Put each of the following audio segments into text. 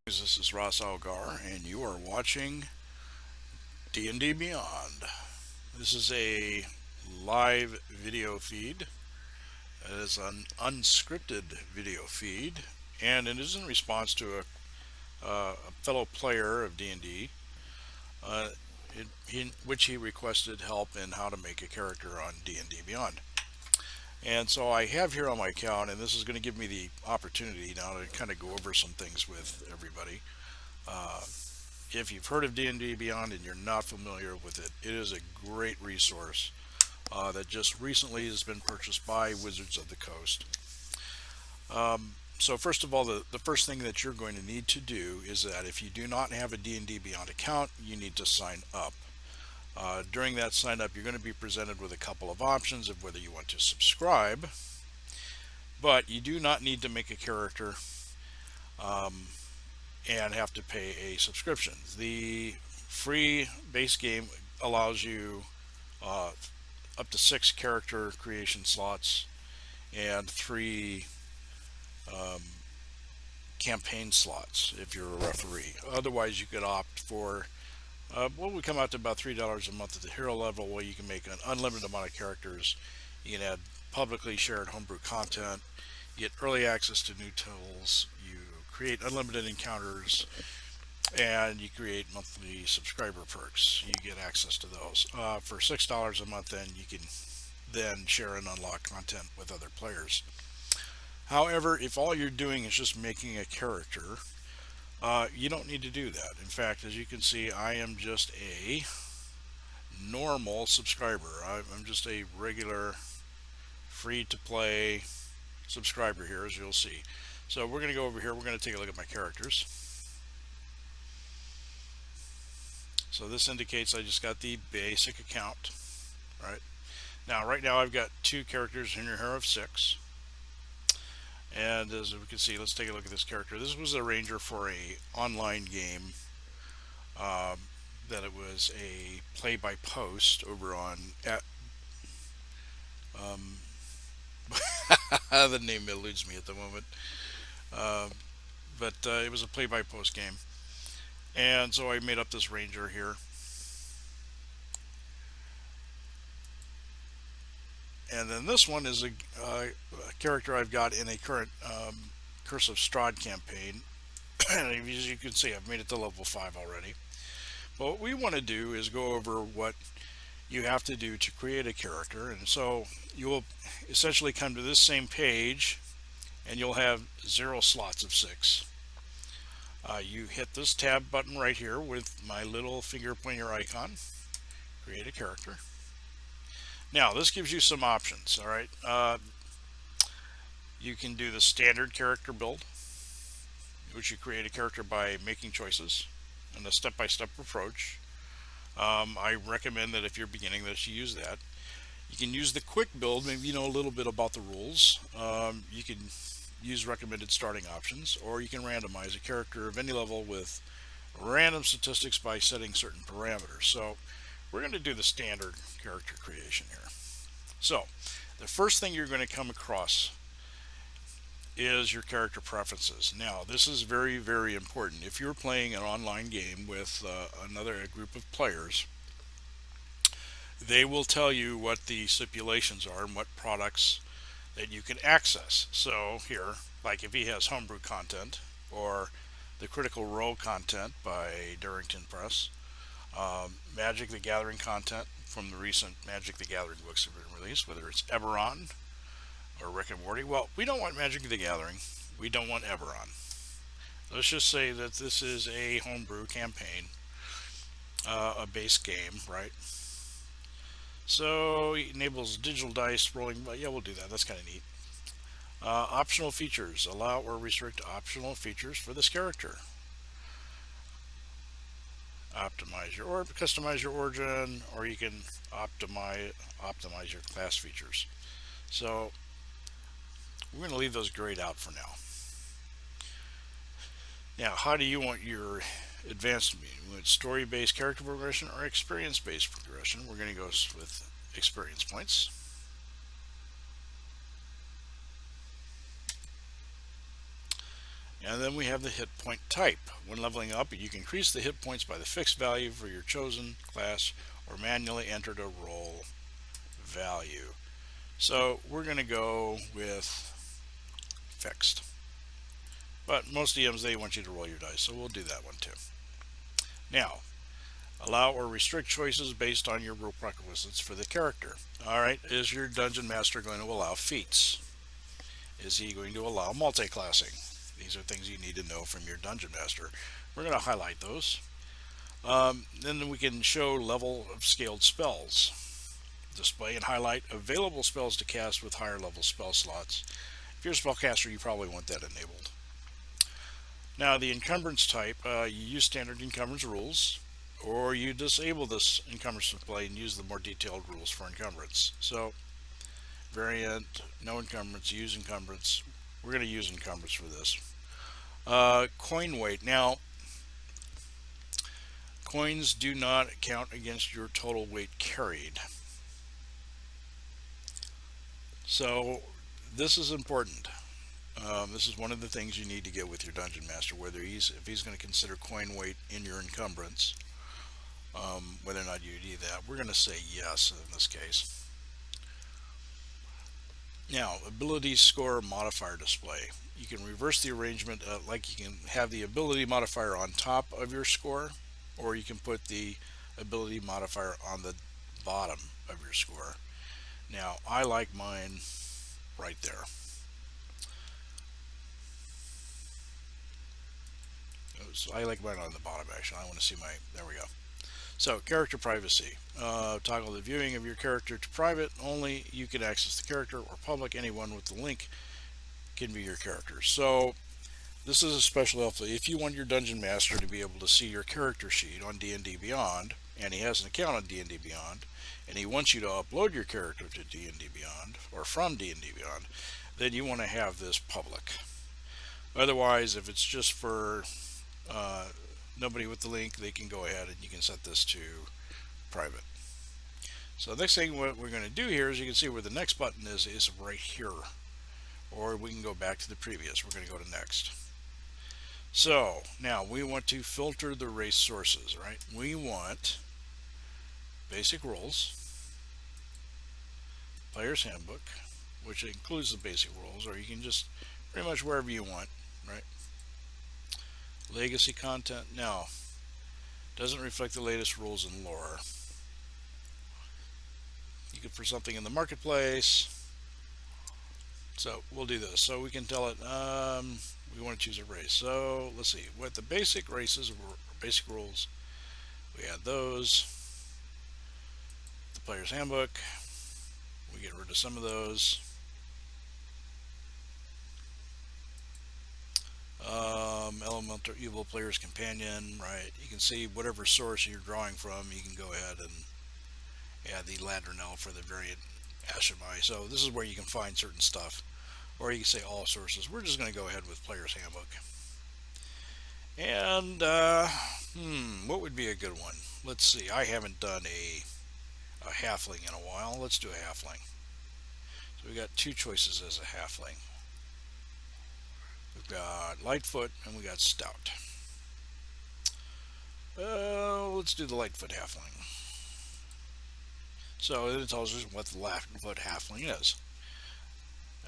This is Ross Algar, and you are watching D&D Beyond. This is a live video feed. It is an unscripted video feed, and it is in response to a fellow player of D&D, uh, in which he requested help in how to make a character on D&D Beyond. And so I have here on my account, and this is going to give me the opportunity now to kind of go over some things with everybody. Uh, if you've heard of D&D Beyond and you're not familiar with it, it is a great resource that just recently has been purchased by Wizards of the Coast. So first of all, the first thing that you're going to need to do is that if you do not have a D&D Beyond account, you need to sign up. During that sign up, you're going to be presented with a couple of options of whether you want to subscribe, but you do not need to make a character um, and have to pay a subscription. The free base game allows you uh, up to 6 character creation slots and 3 um, campaign slots if you're a referee. Otherwise, you could opt for what would come out to about $3 a month at the hero level, where you can make an unlimited amount of characters. You can add publicly shared homebrew content, you get early access to new tools, you create unlimited encounters, and you create monthly subscriber perks. You get access to those. For $6 a month, then you can then share and unlock content with other players. However, if all you're doing is just making a character, you don't need to do that. In fact, as you can see, I am just a normal subscriber. I'm just a regular free to play subscriber here, as you'll see. So we're going to go over here. We're going to take a look at my characters. So this indicates I just got the basic account. Right now, I've got 2 characters in here of 6. And as we can see, let's take a look at this character. This was a ranger for a online game. That it was a play by post over on at um, the name eludes me at the moment. Uh, but it was a play by post game, and so I made up this ranger here. And then this one is a character I've got in a current Curse of Strahd campaign. And as you can see, I've made it to level 5 already. But what we want to do is go over what you have to do to create a character. And so you will essentially come to this same page, and you'll have 0 slots of 6. You hit this tab button right here with my little finger pointer icon, create a character. Now this gives you some options. All right, you can do the standard character build, which you create a character by making choices and a step-by-step approach. I recommend that if you're beginning that you use that. You can use the quick build, maybe you know a little bit about the rules. You can use recommended starting options, or you can randomize a character of any level with random statistics by setting certain parameters. So we're going to do the standard character creation here. So the first thing you're going to come across is your character preferences. Now this is very, very important. If you're playing an online game with another group of players, they will tell you what the stipulations are and what products that you can access. So here, like if he has homebrew content or the Critical Role content by Durrington Press, Magic the Gathering content from the recent Magic the Gathering books that have been released, whether it's Eberron or Rick and Morty. Well, we don't want Magic the Gathering. We don't want Eberron. Let's just say that this is a homebrew campaign, a base game, right? So it enables digital dice rolling. But yeah, we'll do that. That's kind of neat. Optional features. Allow or restrict optional features for this character. Optimize your or customize your origin, or you can optimize your class features. So we're going to leave those grayed out for now. Now, how do you want your advanced to be? You want story-based character progression or experience-based progression? We're going to go with experience points. And then we have the hit point type. When leveling up, you can increase the hit points by the fixed value for your chosen class or manually enter a roll value. So we're going to go with fixed. But most DMs, they want you to roll your dice, so we'll do that one too. Now, allow or restrict choices based on your rule prerequisites for the character. Alright, is your Dungeon Master going to allow feats? Is he going to allow multi-classing? These are things you need to know from your Dungeon Master. We're going to highlight those. Then we can show level of scaled spells. Display and highlight available spells to cast with higher level spell slots. If you're a spellcaster, you probably want that enabled. Now, the encumbrance type, you use standard encumbrance rules, or you disable this encumbrance display and use the more detailed rules for encumbrance. So, variant, no encumbrance, use encumbrance. We're going to use encumbrance for this. Coin weight. Now, coins do not count against your total weight carried. So, this is important. This is one of the things you need to get with your Dungeon Master, if he's going to consider coin weight in your encumbrance, whether or not you do that. We're going to say yes in this case. Now, ability score modifier display. You can reverse the arrangement, like you can have the ability modifier on top of your score, or you can put the ability modifier on the bottom of your score. Now, I like mine right there. So I like mine on the bottom, actually. I want to see my, there we go. So, character privacy. Toggle the viewing of your character to private. Only you can access the character, or public. Anyone with the link can be your character. So, this is especially helpful if you want your Dungeon Master to be able to see your character sheet on D&D Beyond, and he has an account on D&D Beyond, and he wants you to upload your character to D&D Beyond, or from D&D Beyond, then you want to have this public. Otherwise, if it's just for nobody with the link, they can go ahead and you can set this to private. So the next thing what we're going to do here is, you can see where the next button is right here, or we can go back to the previous. We're going to go to next. So now we want to filter the race sources, right? We want basic rules, player's handbook, which includes the basic rules, or you can just pretty much wherever you want, right? Legacy content. Now, doesn't reflect the latest rules and lore. You could for something in the marketplace. So we'll do this. So we can tell it we want to choose a race. So let's see what the basic races or basic rules. We add those. The player's handbook. We get rid of some of those. Elemental evil player's companion, right? You can see whatever source you're drawing from, you can go ahead and add the Ladronel for the variant Ashimai. So this is where you can find certain stuff, or you can say all sources. We're just going to go ahead with player's handbook. And what would be a good one? Let's see. I haven't done a halfling in a while. Let's do a halfling. So we got two choices as a halfling. We've got Lightfoot and we got Stout. Let's do the Lightfoot halfling. So it tells us what the Lightfoot halfling is.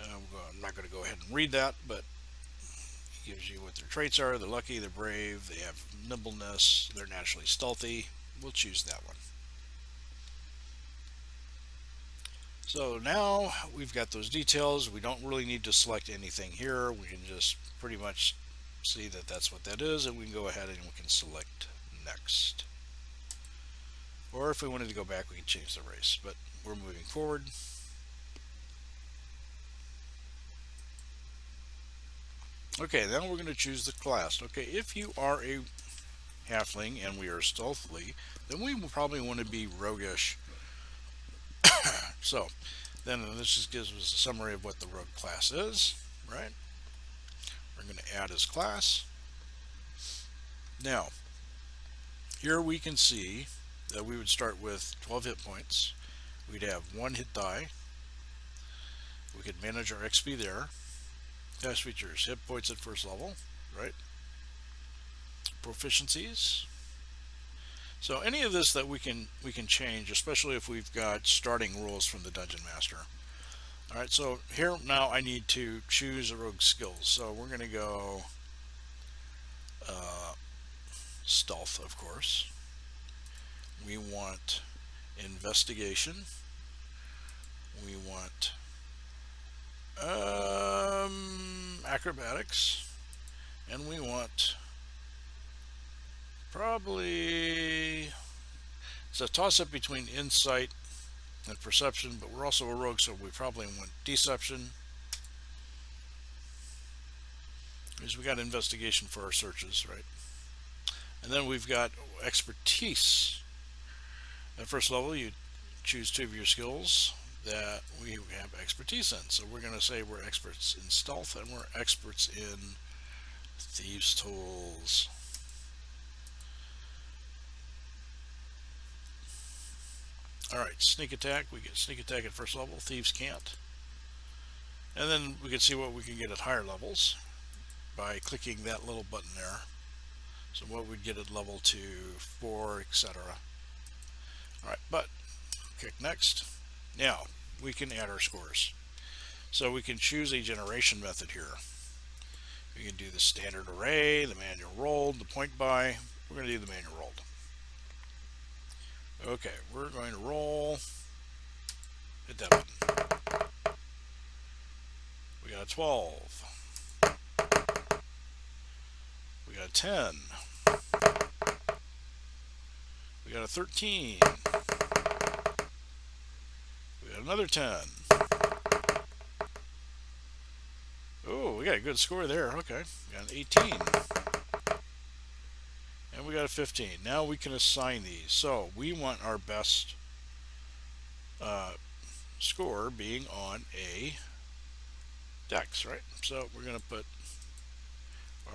I'm not going to go ahead and read that, but it gives you what their traits are. They're lucky, they're brave, they have nimbleness, they're naturally stealthy. We'll choose that one. So now we've got those details. We don't really need to select anything here. We can just pretty much see that that's what that is, and we can go ahead and we can select next. Or if we wanted to go back, we can change the race, but we're moving forward. Okay, now we're going to choose the class. Okay, if you are a halfling and we are stealthily, then we will probably want to be roguish. So then this just gives us a summary of what the rogue class is, right? We're going to add his class. Now, here we can see that we would start with 12 hit points. We'd have 1 hit die. We could manage our XP there. Class features: hit points at first level, right? Proficiencies. So any of this that we can change, especially if we've got starting rules from the Dungeon Master. All right, so here now I need to choose a rogue skills. So we're going to go uh, stealth, of course. We want investigation. We want acrobatics, and we want probably it's a toss up between insight and perception, but we're also a rogue, so we probably want deception. Because we got investigation for our searches, right? And then we've got expertise. At first level, you choose two of your skills that we have expertise in. So we're going to say we're experts in stealth and we're experts in thieves' tools. Alright, sneak attack. We get sneak attack at first level. Thieves can't. And then we can see what we can get at higher levels by clicking that little button there. So what we'd get at level 2, 4, etc. Alright, but click next. Now we can add our scores. So we can choose a generation method here. We can do the standard array, the manual rolled, the point buy. We're going to do the manual rolled. Okay, we're going to roll. Hit that button. We got a 12. We got a 10. We got a 13. We got another 10. Oh, we got a good score there. Okay, we got an 18. And we got a 15. Now we can assign these. So we want our best score being on a dex, right? So we're going to put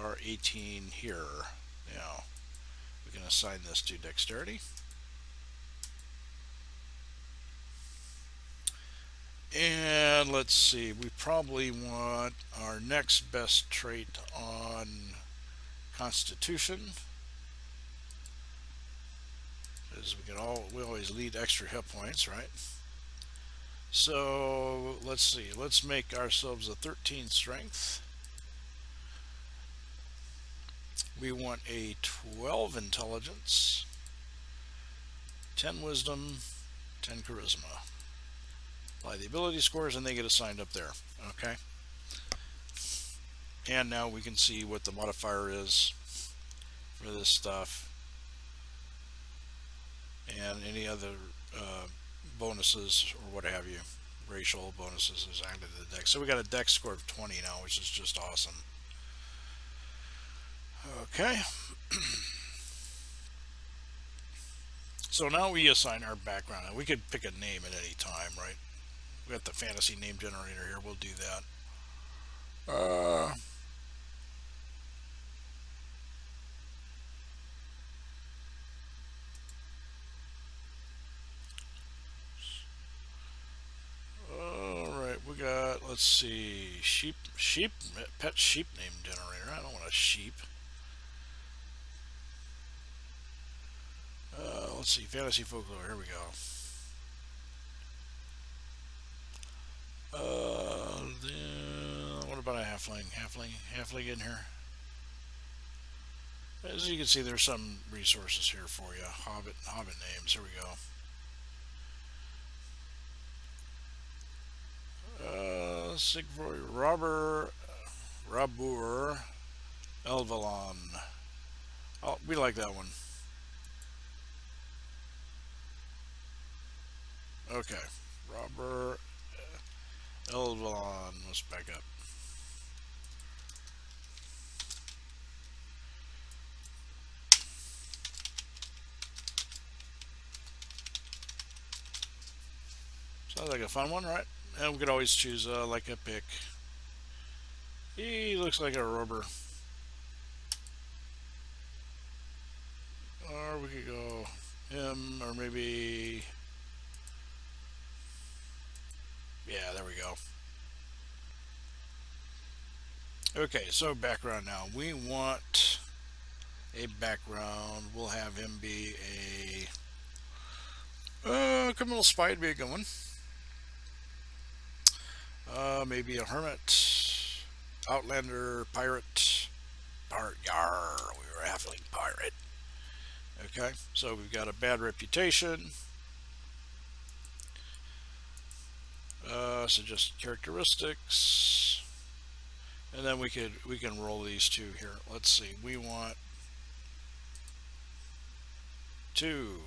our 18 here. Now we can assign this to dexterity. And let's see, we probably want our next best trait on constitution. Because we always need extra hit points, right? So let's see, let's make ourselves a 13 strength. We want a 12 intelligence, 10 wisdom, 10 charisma. Apply the ability scores and they get assigned up there. Okay. And now we can see what the modifier is for this stuff. And any other bonuses or what have you, racial bonuses is added to the dex. So we got a dex score of 20 now, which is just awesome. Okay. So now we assign our background. And we could pick a name at any time, right? We got the fantasy name generator here. We'll do that. We got, let's see, pet sheep name generator. I don't want a sheep. Let's see, fantasy folklore. Here we go. What about a halfling? Halfling in here. As you can see, there's some resources here for you. Hobbit names. Here we go. Sigvoid, Rabur, Elvalon. Oh, we like that one. Okay, Robert Elvalon. Let's back up. Sounds like a fun one, right? And we could always choose like a pick. He looks like a rubber. Or we could go him, or maybe... Yeah, there we go. Okay, so background now. We want a background. We'll have him be a criminal spy would be a good one. Maybe a hermit, outlander, pirate. Pirate, yar, we were a halfling pirate. Okay, so we've got a bad reputation. So just characteristics, and then we can roll these two here. Let's see. We want two.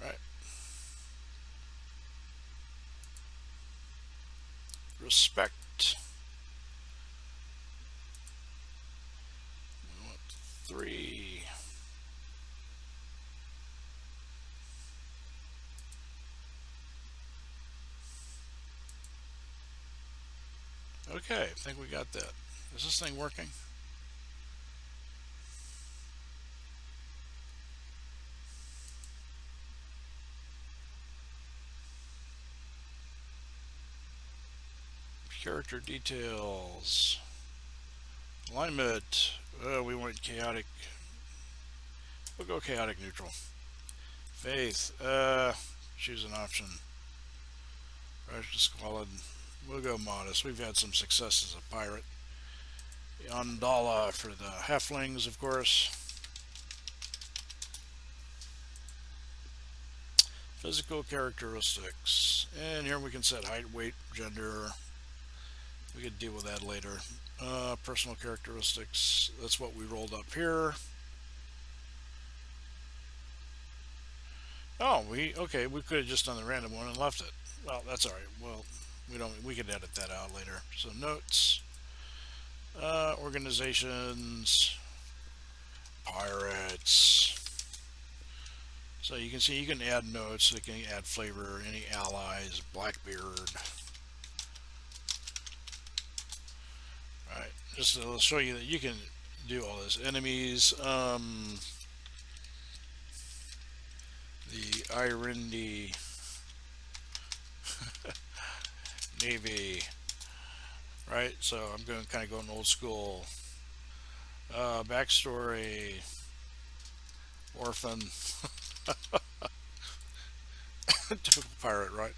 Right. Respect. We want three. Okay, I think we got that. Is this thing working? Character details. Alignment. We want chaotic. We'll go chaotic neutral. Faith. Choose an option. Righteous squalid. We'll go modest. We've had some success as a pirate. Yondala for the halflings, of course. Physical characteristics. And here we can set height, weight, gender. We could deal with that later. Personal characteristics. That's what we rolled up here. Oh, okay. We could have just done the random one and left it. Well, that's all right. Well, we don't. We can edit that out later. So notes, organizations, pirates. So you can see you can add notes. You can add flavor. Any allies, Blackbeard. All right. Just to show you that you can do all this. Enemies. The Irindi Navy, right? So I'm going kind of going old school. Backstory, orphan, typical pirate, right?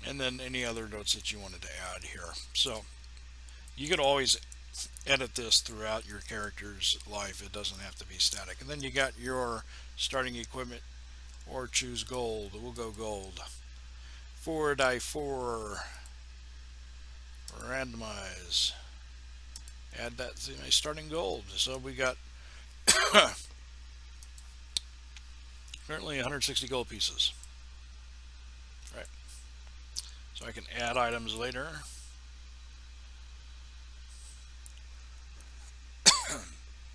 And then any other notes that you wanted to add here. So you could always edit this throughout your character's life. It doesn't have to be static. And then you got your starting equipment or choose gold. We'll go gold. 4 die 4. Randomize. Add that to my starting gold. So we got currently 160 gold pieces. Right. So I can add items later.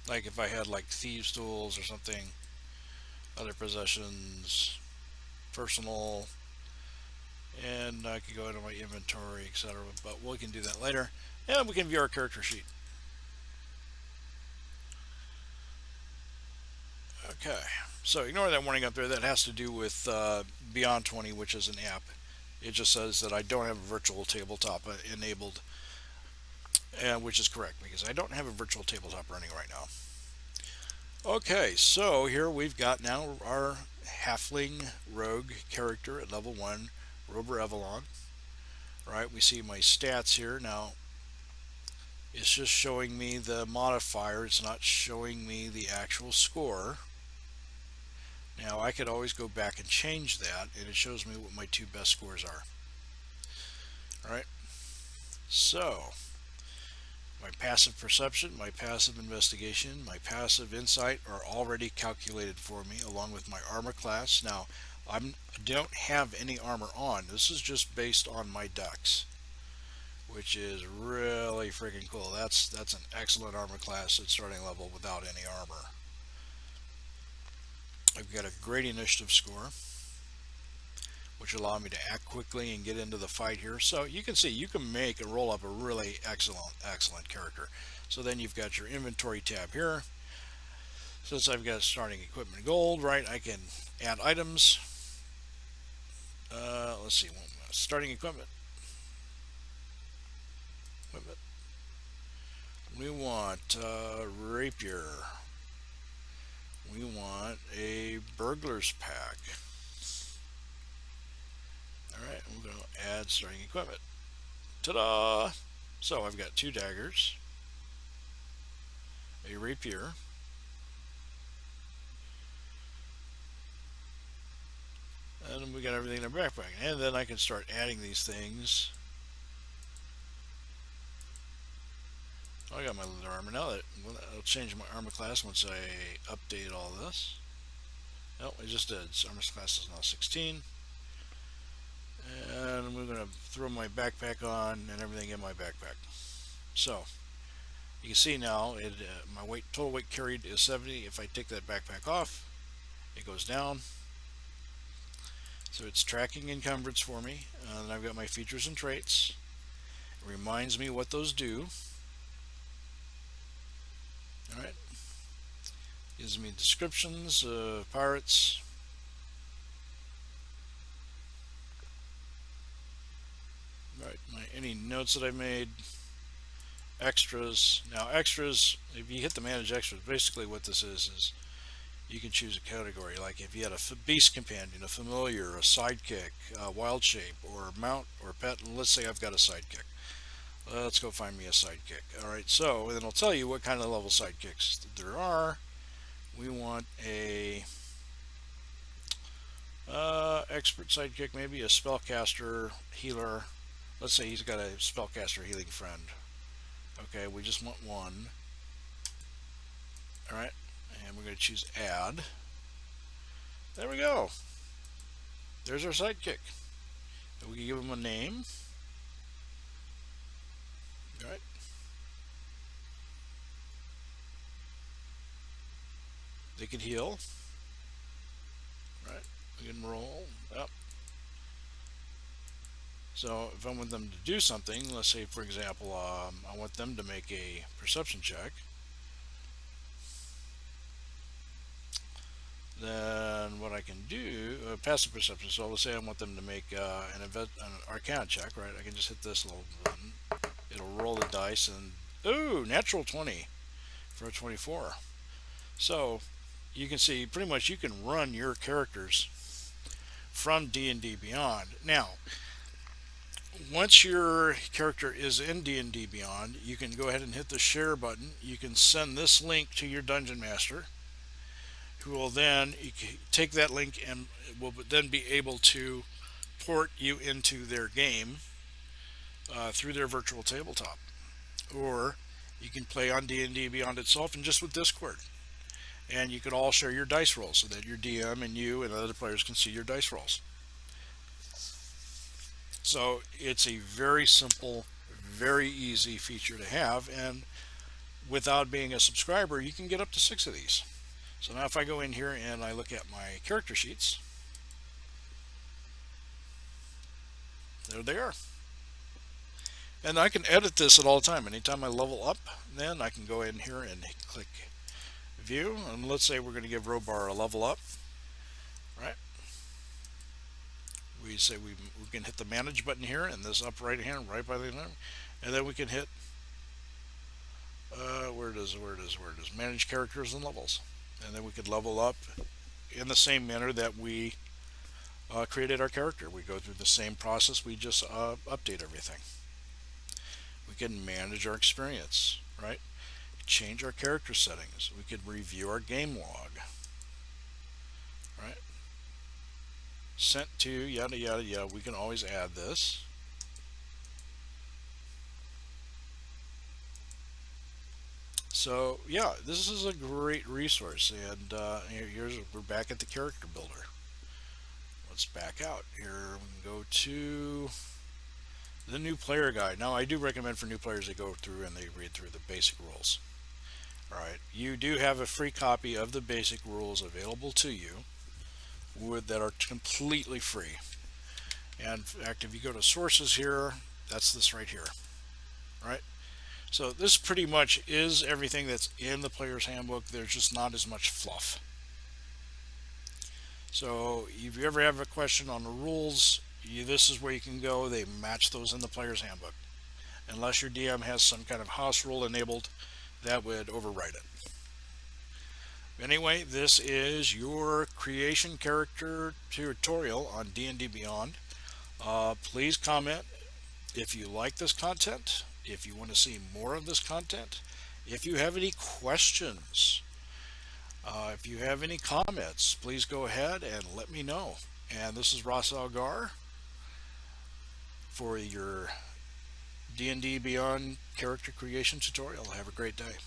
Like if I had like thieves tools or something, other possessions, personal, and I could go into my inventory, etc. But we can do that later, and we can view our character sheet. Okay, so ignore that warning up there. That has to do with Beyond 20, which is an app. It just says that I don't have a virtual tabletop enabled, which is correct because I don't have a virtual tabletop running right now. Okay, so here we've got now our halfling rogue character at level 1, Rober Evelon. Right, we see my stats here. Now, it's just showing me the modifier. It's not showing me the actual score. Now, I could always go back and change that, and it shows me what my two best scores are. All right, so my passive perception, my passive investigation, my passive insight are already calculated for me along with my armor class. Now, I don't have any armor on. This is just based on my dex, which is really freaking cool. That's an excellent armor class at starting level without any armor. I've got a great initiative score, which allow me to act quickly and get into the fight here. So you can see you can make and roll up a really excellent character. So then you've got your inventory tab here. Since I've got starting equipment gold, right, I can add items. Let's see, starting equipment. Equipment. We want rapier. We want a burglar's pack. Alright, we're going to add starting equipment. Ta-da! So I've got 2 daggers, a rapier, and we got everything in our backpack. And then I can start adding these things. I got my leather armor now. I'll change my armor class once I update all this. Oh, I just did. So armor class is now 16. And we're going to throw my backpack on and everything in my backpack. So you can see now my total weight carried is 70. If I take that backpack off, it goes down. So it's tracking encumbrance for me. And I've got my features and traits. It reminds me what those do. Alright. Gives me descriptions of pirates. Right, any notes that I've made. Extras. Now extras, if you hit the manage extras, basically what this is you can choose a category. Like if you had a beast companion, a familiar, a sidekick, a wild shape, or mount, or pet. Let's say I've got a sidekick. Let's go find me a sidekick. Alright, so then it'll tell you what kind of level sidekicks there are. We want a expert sidekick, maybe a spellcaster, healer. Let's say he's got a spellcaster healing friend. Okay, we just want one. Alright, and we're going to choose add. There we go. There's our sidekick. And we can give him a name. Alright. They can heal. Right, we can roll. Yep. So if I want them to do something, let's say for example, I want them to make a perception check. Then what I can do, passive perception. So let's say I want them to make an arcana check, right? I can just hit this little button. It'll roll the dice and, ooh, natural 20 for a 24. So you can see pretty much you can run your characters from D&D Beyond. Now, once your character is in D&D Beyond, you can go ahead and hit the share button. You can send this link to your dungeon master, who will then take that link and will then be able to port you into their game through their virtual tabletop. Or you can play on D&D Beyond itself and just with Discord. And you can all share your dice rolls so that your DM and you and other players can see your dice rolls. So it's a very simple, very easy feature to have, and without being a subscriber, you can get up to 6 of these. So now if I go in here and I look at my character sheets, there they are. And I can edit this at all time. Anytime I level up, then I can go in here and click view, and let's say we're going to give Robar a level up, right? We say we can hit the manage button here and this up right hand right by the number, and then we can hit where it is manage characters and levels, and then we could level up in the same manner that we created our character. We go through the same process, we just update everything. We can manage our experience, right? Change our character settings. We could review our game log, right? Sent to yada yada yada. We can always add this. So yeah, this is a great resource, and we're back at the character builder. Let's back out here. We can go to the new player guide. Now I do recommend for new players they go through and they read through the basic rules. Alright, you do have a free copy of the basic rules available to you that are completely free. And in fact, if you go to sources here, that's this right here. Right? So this pretty much is everything that's in the player's handbook. There's just not as much fluff. So if you ever have a question on the rules, this is where you can go. They match those in the player's handbook. Unless your DM has some kind of house rule enabled, that would override it. Anyway, this is your creation character tutorial on D&D Beyond. Please comment if you like this content, if you want to see more of this content, if you have any questions, if you have any comments, please go ahead and let me know. And this is Ross Algar for your D&D Beyond character creation tutorial. Have a great day.